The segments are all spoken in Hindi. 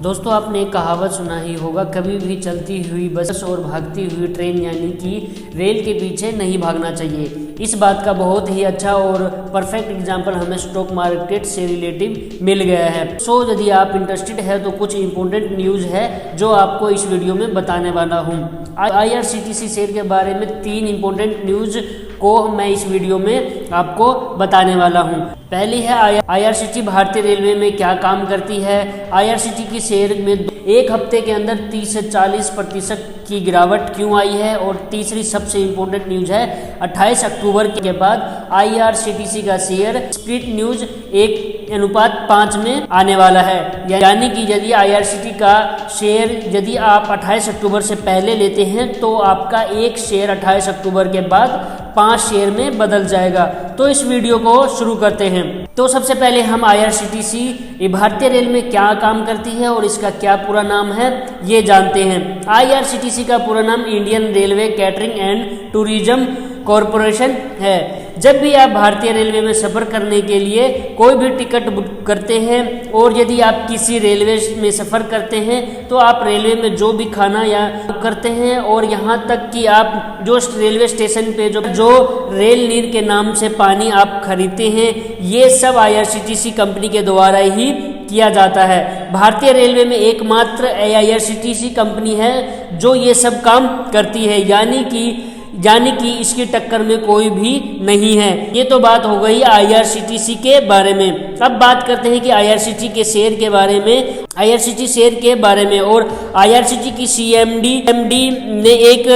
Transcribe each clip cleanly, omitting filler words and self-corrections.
दोस्तों आपने एक कहावत सुना ही होगा, कभी भी चलती हुई बस और भागती हुई ट्रेन यानी कि रेल के पीछे नहीं भागना चाहिए। इस बात का बहुत ही अच्छा और परफेक्ट एग्जांपल हमें स्टॉक मार्केट से रिलेटिव मिल गया है। यदि आप इंटरेस्टेड है तो कुछ इंपॉर्टेंट न्यूज़ है जो आपको इस वीडियो में बताने वाला हूँ। IRCTC शेयर के बारे में 3 इंपॉर्टेंट न्यूज़ को मैं इस वीडियो में आपको बताने वाला हूँ। पहली है IRCTC भारतीय रेलवे में क्या काम करती है। IRCTC की शेयर में एक हफ्ते के अंदर 30 से 40% की गिरावट क्यों आई है। और तीसरी सबसे इम्पोर्टेंट न्यूज़ है 28 अक्टूबर के बाद IRCTC का शेयर स्प्लिट न्यूज़ 1:5 में आने वाला है। यानी कि यदि IRCTC का शेयर यदि आप 28 अक्टूबर से पहले लेते हैं तो आपका एक शेयर 28 अक्टूबर के बाद 5 शेयर में बदल जाएगा। तो इस वीडियो को शुरू करते हैं। तो सबसे पहले हम IRCTC भारतीय रेल में क्या काम करती है और इसका क्या पूरा नाम है ये जानते हैं। IRCTC का पूरा नाम Indian railway catering and tourism corporation है। जब भी आप भारतीय रेलवे में सफ़र करने के लिए कोई भी टिकट बुक करते हैं और यदि आप किसी रेलवे में सफ़र करते हैं तो आप रेलवे में जो भी खाना या करते हैं और यहाँ तक कि आप जो रेलवे स्टेशन पे जो रेल नीर के नाम से पानी आप खरीदते हैं ये सब IRCTC कंपनी के द्वारा ही किया जाता है। भारतीय रेलवे में एकमात्र IRCTC कंपनी है जो ये सब काम करती है, यानी कि इसकी टक्कर में कोई भी नहीं है। ये तो बात हो गई IRCTC के बारे में। अब बात करते हैं कि IRCTC के शेयर के बारे में। IRCTC शेयर के बारे में और IRCTC की CMD ने एक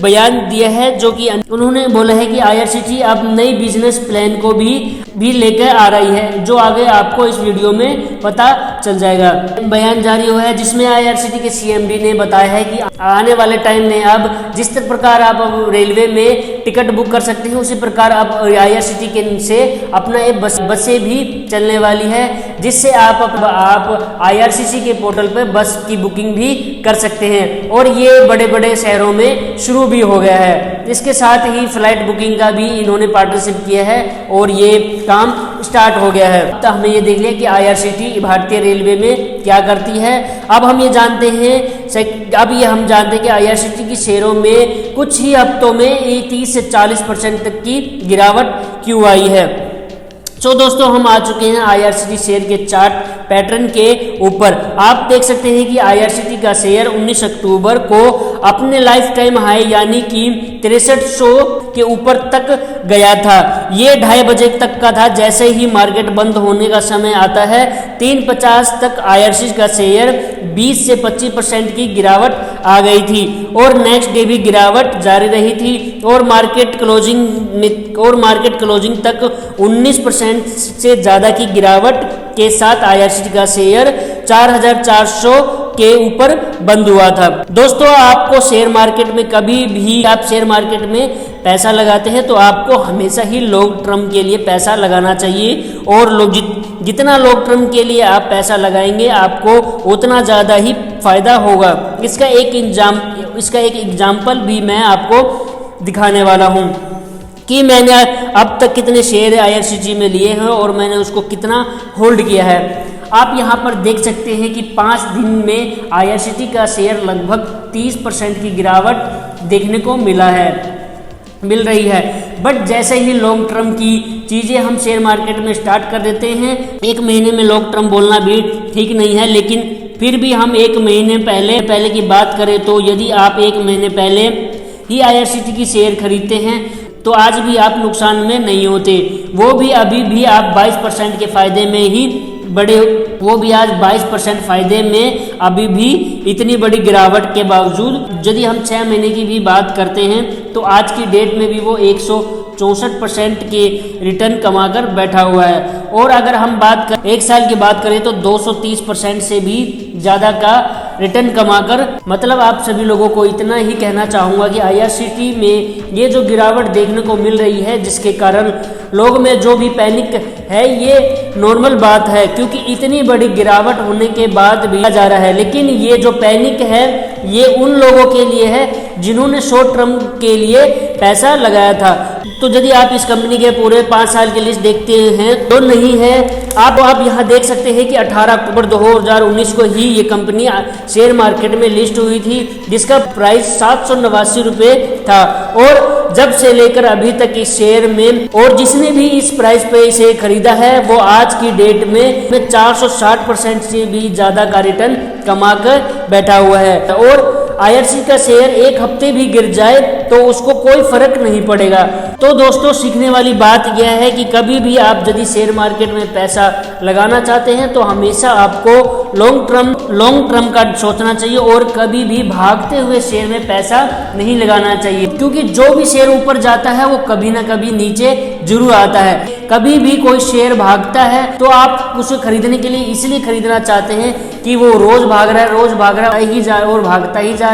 बयान दिया है जो कि उन्होंने बोला है कि IRCTC अब नई बिजनेस प्लान को भी लेकर आ रही है, जो आगे आपको इस वीडियो में पता चल जाएगा। बयान जारी हुआ है जिसमें IRCTC के CMD ने बताया है कि आने वाले टाइम में अब जिस प्रकार आप रेलवे में टिकट बुक कर सकते हैं उसी प्रकार अब IRCTC के से अपना एक बसें भी चलने वाली है, जिससे आप IRCTC के पोर्टल पर बस की बुकिंग भी कर सकते हैं और ये बड़े बड़े शहरों में शुरू भी हो गया है। इसके साथ ही फ्लाइट बुकिंग का भी इन्होंने पार्टनरशिप किया है और ये काम स्टार्ट हो गया है। तो हमें ये देख लिया कि IRCTC भारतीय रेलवे में क्या करती है। अब हम जानते हैं कि IRCTC की शेयरों में कुछ ही हफ्तों में 30 से 40% तक की गिरावट क्यों आई है। दोस्तों हम आ चुके हैं IRCTC शेयर के चार्ट पैटर्न के ऊपर। आप देख सकते हैं कि IRCTC का शेयर 19 अक्टूबर को अपने लाइफ टाइम हाई यानी कि 6300 के ऊपर तक गया था। ये 2:30 बजे तक का था। जैसे ही मार्केट बंद होने का समय आता है 3:50 तक IRCTC का शेयर 20 से 25% की गिरावट आ गई थी और नेक्स्ट डे भी गिरावट जारी रही थी और मार्केट क्लोजिंग तक 19% से ज़्यादा की गिरावट के साथ IRCTC का शेयर 4400 के ऊपर बंद हुआ था। दोस्तों आपको शेयर मार्केट में कभी भी आप शेयर मार्केट में पैसा लगाते हैं तो आपको हमेशा ही लॉन्ग टर्म के लिए पैसा लगाना चाहिए और जितना लॉन्ग टर्म के लिए आप पैसा लगाएंगे आपको उतना ज़्यादा ही फायदा होगा। इसका एक एग्जाम्पल भी मैं आपको दिखाने वाला हूँ कि मैंने अब तक कितने शेयर IRCTC में लिए हैं और मैंने उसको कितना होल्ड किया है। आप यहाँ पर देख सकते हैं कि 5 दिन में IRCTC का शेयर लगभग 30% की गिरावट देखने को मिल रही है। बट जैसे ही लॉन्ग टर्म की चीज़ें हम शेयर मार्केट में स्टार्ट कर देते हैं, 1 महीने में लॉन्ग टर्म बोलना भी ठीक नहीं है, लेकिन फिर भी हम 1 महीने पहले की बात करें तो यदि आप 1 महीने पहले ही IRCTC की शेयर खरीदते हैं तो आज भी आप नुकसान में नहीं होते। वो भी अभी भी आप 22% के फायदे में ही वो भी आज 22% फायदे में अभी भी इतनी बड़ी गिरावट के बावजूद। यदि हम 6 महीने की भी बात करते हैं तो आज की डेट में भी वो 164% के रिटर्न कमाकर बैठा हुआ है। और अगर हम 1 साल की बात करें तो 230% से भी ज़्यादा का रिटर्न कमाकर, मतलब आप सभी लोगों को इतना ही कहना चाहूँगा कि IRCTC में ये जो गिरावट देखने को मिल रही है जिसके कारण लोग में जो भी पैनिक है ये नॉर्मल बात है, क्योंकि इतनी बड़ी गिरावट होने के बाद भी जा रहा है। लेकिन ये जो पैनिक है ये उन लोगों के लिए है जिन्होंने शॉर्ट टर्म के लिए पैसा लगाया था। तो यदि आप इस कंपनी के पूरे 5 साल की लिस्ट देखते हैं तो नहीं है। आप यहाँ देख सकते हैं कि 18 अक्टूबर 2019 को ही ये कंपनी शेयर मार्केट में लिस्ट हुई थी, जिसका प्राइस 789 रुपये था। और जब से लेकर अभी तक इस शेयर में, और जिसने भी इस प्राइस पे इसे खरीदा है वो आज की डेट में 460% से भी ज़्यादा का रिटर्न कमा कर बैठा हुआ है। और IRCTC का शेयर एक हफ्ते भी गिर जाए तो उसको कोई फर्क नहीं पड़ेगा। तो दोस्तों, सीखने वाली बात यह है कि कभी भी आप यदि शेयर मार्केट में पैसा लगाना चाहते हैं तो हमेशा आपको लॉन्ग टर्म का सोचना चाहिए और कभी भी भागते हुए शेयर में पैसा नहीं लगाना चाहिए, क्योंकि जो भी शेयर ऊपर जाता है वो कभी ना कभी नीचे जरूर आता है। कभी भी कोई शेयर भागता है तो आप उसे खरीदने के लिए इसलिए खरीदना चाहते हैं कि वो रोज भाग रहा है और भागता ही जा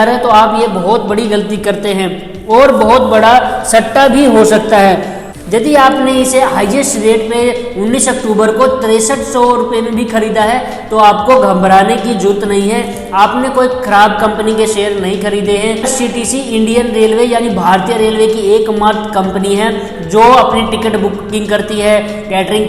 रहा है, तो आप ये बहुत बड़ी गलती करते हैं और बहुत बड़ा सट्टा भी हो सकता है। यदि आपने इसे हाईएस्ट रेट पे 19 अक्टूबर को 6300 रुपये में भी खरीदा है तो आपको घबराने की जरूरत नहीं है। आपने कोई खराब कंपनी के शेयर नहीं खरीदे हैं। IRCTC इंडियन रेलवे यानी भारतीय रेलवे की एकमात्र कंपनी है जो अपनी टिकट बुकिंग करती है, कैटरिंग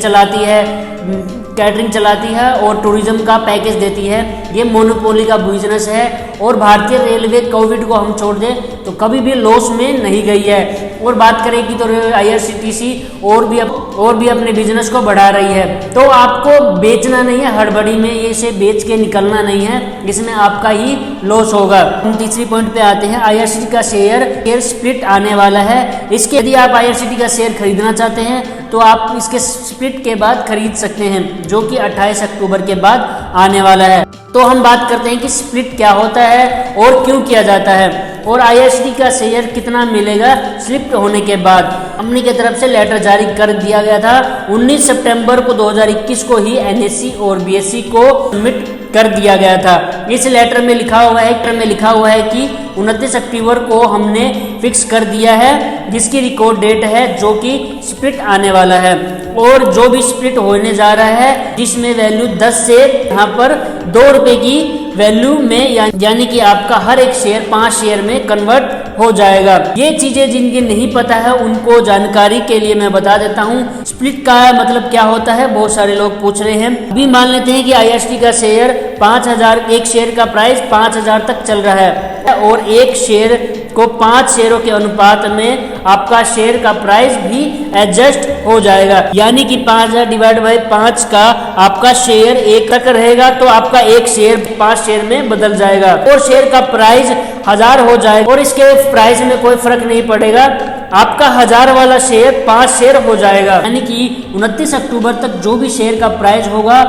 चलाती है और टूरिज्म का पैकेज देती है। ये मोनोपोली का बिजनेस है और भारतीय रेलवे कोविड को हम छोड़ दें तो कभी भी लॉस में नहीं गई है। और बात करें कि तो IRCTC और भी अपने बिजनेस को बढ़ा रही है। तो आपको बेचना नहीं है, हड़बड़ी में ये इसे बेच के निकलना नहीं है, इसमें आपका ही लॉस होगा। हम तीसरी पॉइंट पे आते हैं। IRCTC का शेयर स्प्लिट आने वाला है। इसके यदि आप IRCTC का शेयर खरीदना चाहते हैं तो आप इसके स्प्लिट के बाद खरीद सकते हैं, जो कि 28 अक्टूबर के बाद आने वाला है। तो हम बात करते हैं कि स्प्लिट क्या होता है और क्यों किया जाता है और IRCTC का शेयर कितना मिलेगा स्प्लिट होने के बाद। कंपनी की तरफ से लेटर जारी कर दिया गया था 19 सितंबर को 2021 को ही NSE और BSE को सबमिट कर दिया गया था। इस लेटर में लिखा हुआ है कि 29 अक्टूबर को हमने फिक्स कर दिया है, जिसकी रिकॉर्ड डेट है, जो कि स्प्लिट आने वाला है। और जो भी स्प्लिट होने जा रहा है जिसमें वैल्यू 10 से यहाँ पर 2 रुपए की वैल्यू में, यानी कि आपका हर एक शेयर 5 शेयर में कन्वर्ट हो जाएगा। ये चीजें जिनकी नहीं पता है उनको जानकारी के लिए मैं बता देता हूँ। स्प्लिट का मतलब क्या होता है, बहुत सारे लोग पूछ रहे हैं। अभी मान लेते हैं कि IRCTC का शेयर 5000, एक शेयर का प्राइस 5000 तक चल रहा है और एक शेयर को 5 शेयरों के अनुपात में आपका शेयर का प्राइस भी एडजस्ट हो जाएगा, यानी कि 5000 डिवाइड बाई 5 का आपका शेयर 1 तक रहेगा तो आपका एक शेयर 5 शेयर में बदल जाएगा और शेयर का प्राइस 1000 हो जाएगा और इसके प्राइस में कोई फर्क नहीं पड़ेगा, आपका 1000 वाला शेयर 5 शेयर हो जाएगा। यानी कि 29 अक्टूबर तक जो भी शेयर का प्राइस होगा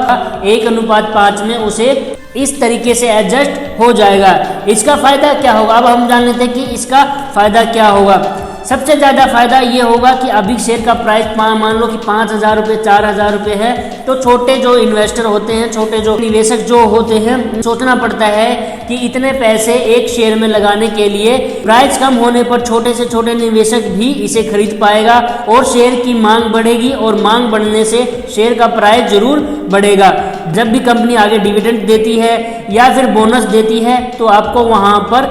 1:5 में उसे इस तरीके से एडजस्ट हो जाएगा। इसका फायदा क्या होगा, अब हम जान लेते हैं कि इसका फायदा क्या होगा। सबसे ज़्यादा फायदा ये होगा कि अभी शेयर का प्राइस मान लो कि 5000 रुपये 4000 रुपये है, तो छोटे जो इन्वेस्टर होते हैं, छोटे जो निवेशक जो होते हैं, सोचना पड़ता है कि इतने पैसे एक शेयर में लगाने के लिए प्राइस कम होने पर छोटे से छोटे निवेशक भी इसे खरीद पाएगा और शेयर की मांग बढ़ेगी और मांग बढ़ने से शेयर का प्राइस जरूर बढ़ेगा। जब भी कंपनी आगे डिविडेंड देती है या फिर बोनस देती है तो आपको वहां पर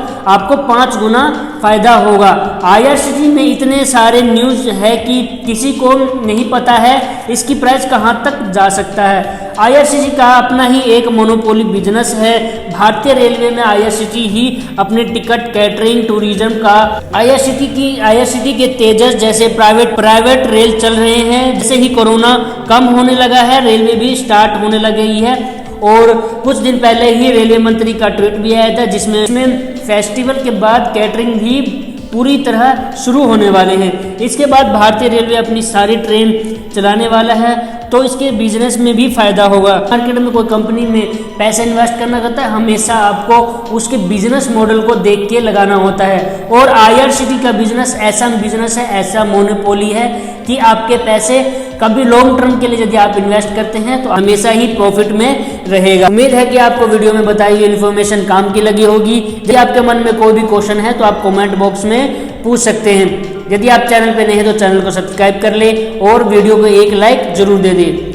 5 गुना फायदा होगा। IRCTC में इतने सारे न्यूज़ है कि किसी को नहीं पता है इसकी प्राइस कहां तक जा सकता है। IRCTC का अपना ही एक मोनोपोली बिजनेस है। भारतीय रेलवे में IRCTC ही अपने टिकट, कैटरिंग, टूरिज्म का IRCTC के तेजस जैसे प्राइवेट रेल चल रहे हैं। जैसे ही कोरोना कम होने लगा है, रेलवे भी स्टार्ट होने लगी है और कुछ दिन पहले ही रेलवे मंत्री का ट्वीट भी आया था जिसमें फेस्टिवल के बाद कैटरिंग भी पूरी तरह शुरू होने वाले हैं। इसके बाद भारतीय रेलवे अपनी सारी ट्रेन चलाने वाला है तो इसके बिजनेस में भी फायदा होगा। मार्केट में कोई कंपनी में पैसा इन्वेस्ट करना चाहता है, हमेशा आपको उसके बिजनेस मॉडल को देख के लगाना होता है। और IRCTC का बिजनेस है, ऐसा मोनोपोली है कि आपके पैसे कभी लॉन्ग टर्म के लिए यदि आप इन्वेस्ट करते हैं तो हमेशा ही प्रॉफिट में रहेगा। उम्मीद है कि आपको वीडियो में बताई हुई इन्फॉर्मेशन काम की लगी होगी। यदि आपके मन में कोई भी क्वेश्चन है तो आप कमेंट बॉक्स में पूछ सकते हैं। यदि आप चैनल पे नए हैं तो चैनल को सब्सक्राइब कर ले और वीडियो को एक लाइक जरूर दे दें।